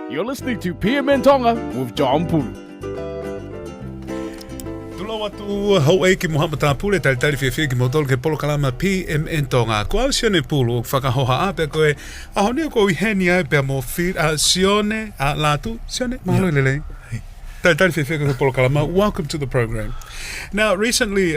You're listening to PMN Tonga with John Pulu. Tula watu hau e ki Muhammad Tāpule tali tali whiawhia ki motolo ke polo kalama PMN Tonga. Ko au Sione Pulu o whakahoha a pe koe a honi ko i heni ai pe mo Sione Latu. Sione, mahalo lele. Tali tali whiawhia ke polo kalama. Welcome to the program. Now, recently,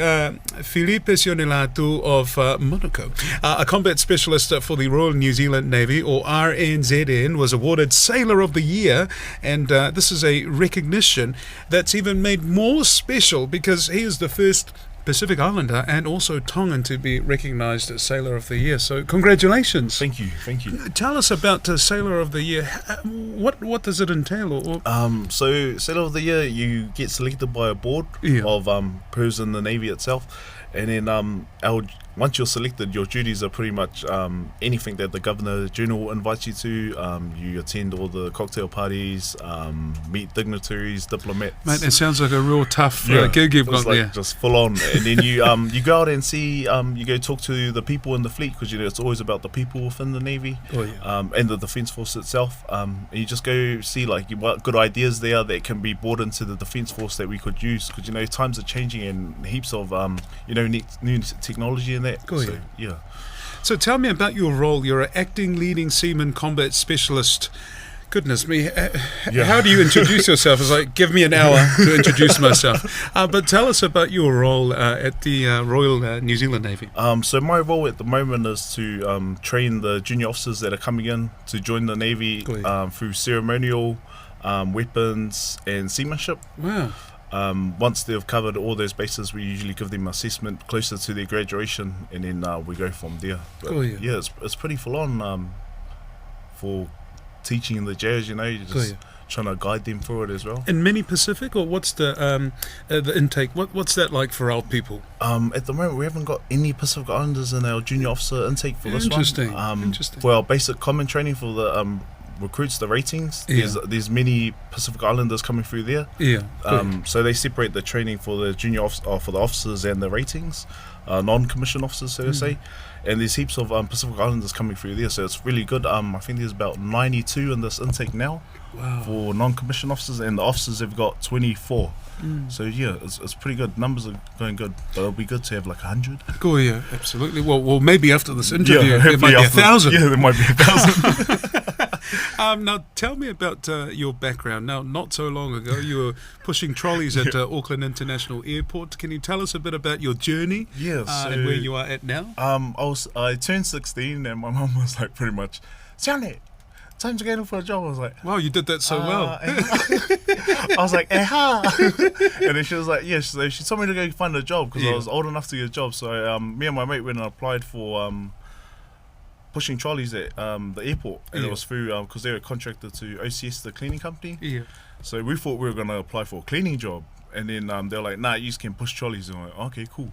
Felipe Sione Latu of Monaco, a combat specialist for the Royal New Zealand Navy, or RNZN, was awarded Sailor of the Year, and this is a recognition that's even made more special because he is the first Pacific Islander and also Tongan to be recognised as Sailor of the Year. So, congratulations. Thank you. Tell us about Sailor of the Year. What does it entail? So Sailor of the Year, you get selected by a board of pros in the Navy itself, and then once you're selected, your duties are pretty much anything that the Governor General invites you to. You attend all the cocktail parties, meet dignitaries, diplomats. Mate, it sounds like a real tough gig you've got there. Just full on. And then you go out and see, you go talk to the people in the fleet, because it's always about the people within the Navy and the Defence Force itself. And you just go see what good ideas there are that can be brought into the Defence Force that we could use, because times are changing and heaps of new technology in that. So tell me about your role. You're an acting leading seaman combat specialist. Goodness me, how do you introduce yourself? It's like, give me an hour to introduce myself. But tell us about your role at the Royal New Zealand Navy. So my role at the moment is to train the junior officers that are coming in to join the Navy through ceremonial, weapons and seamanship. Wow. Once they've covered all those bases, we usually give them assessment closer to their graduation, and then we go from there. But it's pretty full on for teaching the jazz, you're just trying to guide them through it as well. In many Pacific, or what's the intake? What's that like for our people? At the moment, we haven't got any Pacific Islanders in our junior officer intake for this one. Interesting. For our basic common training for the recruits, the ratings, there's many Pacific Islanders coming through there. So they separate the training for the junior for the officers and the ratings, non-commissioned officers, so to say. And there's heaps of Pacific Islanders coming through there, so it's really good. I think there's about 92 in this intake now for non-commissioned officers, and the officers have got 24. So it's pretty good. Numbers are going good, but it'll be good to have like 100. Oh yeah, absolutely. Well, maybe after this interview, there might be 1,000. There might be 1,000. Now, tell me about your background. Now, not so long ago, you were pushing trolleys at Auckland International Airport. Can you tell us a bit about your journey and where you are at now? I turned 16, and my mum was like, pretty much, Sione, time to get in for a job. I was like, wow, you did that so well. I was like, and then she was like, so she told me to go find a job because I was old enough to get a job. So me and my mate went and applied for pushing trolleys at the airport, and it was through because they were contracted to OCS, the cleaning company. So we thought we were going to apply for a cleaning job, and then they were like, nah, you just can push trolleys. And I'm like, okay, cool.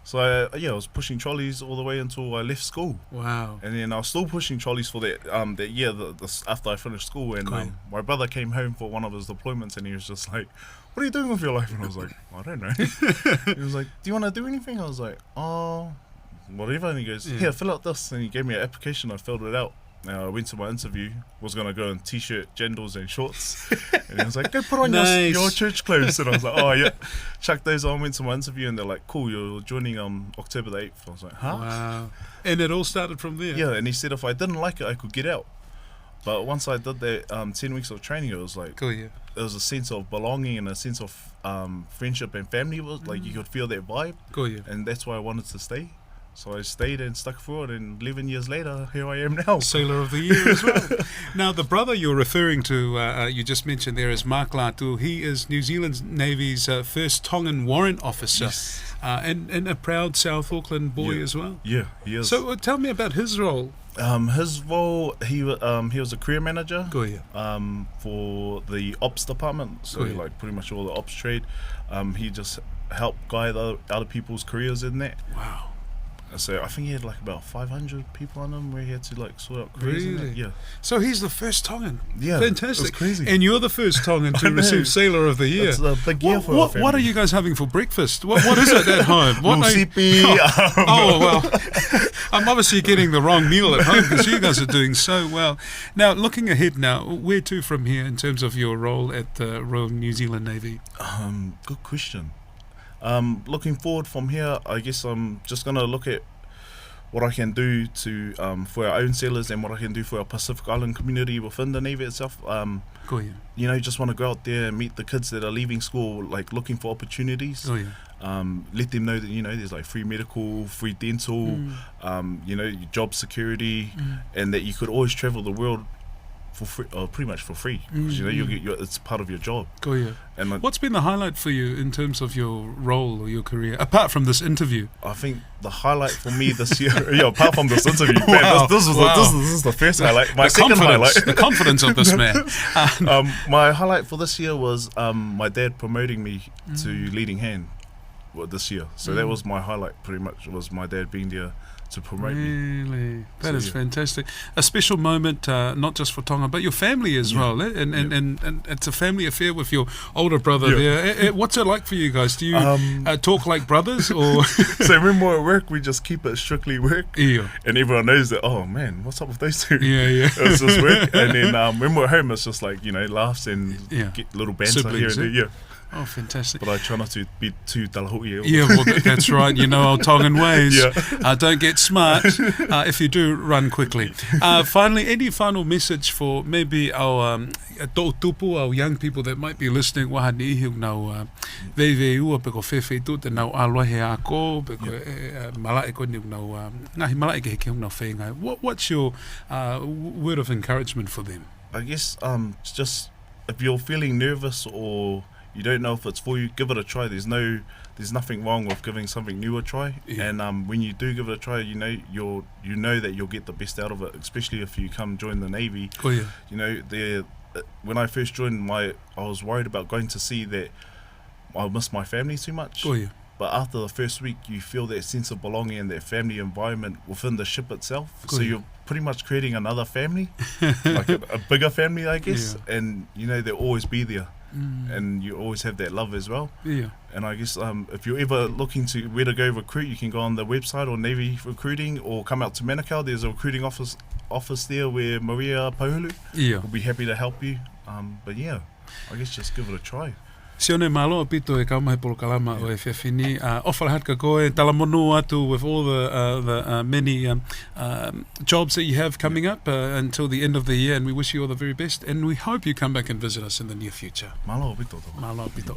So I was pushing trolleys all the way until I left school. Wow. And then I was still pushing trolleys for that year after I finished school. And my brother came home for one of his deployments, and he was just like, what are you doing with your life? And I was like, I don't know. He was like, do you want to do anything? I was like, whatever. And he goes, here, fill out this. And he gave me an application. I filled it out. I went to my interview, was going to go in t-shirt, genders and shorts. And he was like, go put on your church clothes. And I was like, oh yeah, chucked those on, went to my interview, and they're like, cool, you're joining October the 8th. I was like, huh? Wow. And it all started from there. Yeah, and he said if I didn't like it, I could get out. But once I did that 10 weeks of training, it was like, it was a sense of belonging and a sense of friendship and family. Like you could feel that vibe. And that's why I wanted to stay. So I stayed and stuck through it, and 11 years later, here I am now. Sailor of the Year as well. Now, the brother you're referring to, you just mentioned there, is Mark Latu. He is New Zealand Navy's first Tongan warrant officer, and a proud South Auckland boy as well. Yeah, he is. So tell me about his role. His role, he was a career manager for the ops department, so like pretty much all the ops trade. He just helped guide other people's careers in that. Wow. So I think he had like about 500 people on him where he had to like sort out crews. And Really? that. Yeah. So he's the first Tongan. Yeah. Fantastic. It's crazy. And you're the first Tongan I to know. receive Sailor of the Year. It's a big year for our What family. are you guys having for breakfast? What is it at home? What are you- Lucipi. Oh, well, I'm obviously getting the wrong meal at home because you guys are doing so well. Now, looking ahead now, where to from here in terms of your role at the Royal New Zealand Navy? Good question. Looking forward from here, I guess I'm just going to look at what I can do to for our own sailors and what I can do for our Pacific Island community within the Navy itself. Go yeah. You know, just want to go out there and meet the kids that are leaving school, like looking for opportunities. Oh, yeah. Let them know that, you know, there's like free medical, free dental, you know, job security, and that you could always travel the world for free, or pretty much for free. 'Cause, you know, you'll get it's part of your job. Go yeah. And like, What's been the highlight for you in terms of your role or your career, apart from this interview? I think the highlight for me this year, apart from this interview, man, Wow. this is the first highlight. My second highlight. The confidence of this man. My highlight for this year was my dad promoting me to leading hand this year. So that was my highlight, pretty much, was my dad being there to promote me. Really, that So, is yeah. fantastic. A special moment, not just for Tonga, but your family as well. Eh? And it's a family affair with your older brother Yeah. there. What's it like for you guys? Do you talk like brothers or? So when we're at work, we just keep it strictly work. Yeah, And everyone knows that, oh man, what's up with those two? yeah. It's just work. And then when we're at home, it's just like, you know, laughs and Yeah. get little banter Siblings, here and there. Yeah. Oh, fantastic. But I try not to be too talahui. Yeah, well, that's right. You know our Tongan ways. Yeah. Don't get smart. If you do, run quickly. Finally, any final message for maybe our tōtupu, our young people that might be listening? Wahani ihi nau vei ua pe ko whewhei tu te nau alohe a ko, pe ko malae ko ni nau ngahi malae ke heke nau whengai. What's your word of encouragement for them? I guess just if you're feeling nervous or you don't know if it's for you, give it a try. There's nothing wrong with giving something new a try. Yeah. And when you do give it a try, you know that you'll get the best out of it. Especially if you come join the Navy. Oh yeah. You know, when I first joined, I was worried about going to sea that I'll miss my family too much. Oh yeah. But after the first week, you feel that sense of belonging and that family environment within the ship itself. So yeah. you're pretty much creating another family, like a bigger family, I guess. Yeah. And you know, they'll always be there. And you always have that love as well. Yeah. And I guess if you're ever looking to where to go recruit, you can go on the website or Navy Recruiting, or come out to Manukau. There's a recruiting office there where Maria Pauhulu Yeah. will be happy to help you. But yeah, I guess just give it a try. Sione malo pito e kaumahi polokalama o e whiawhini. Ofalahat ka koe, talamonu atu with all the many jobs that you have coming up until the end of the year, and we wish you all the very best, and we hope you come back and visit us in the near future. Malo pito. Malo pito.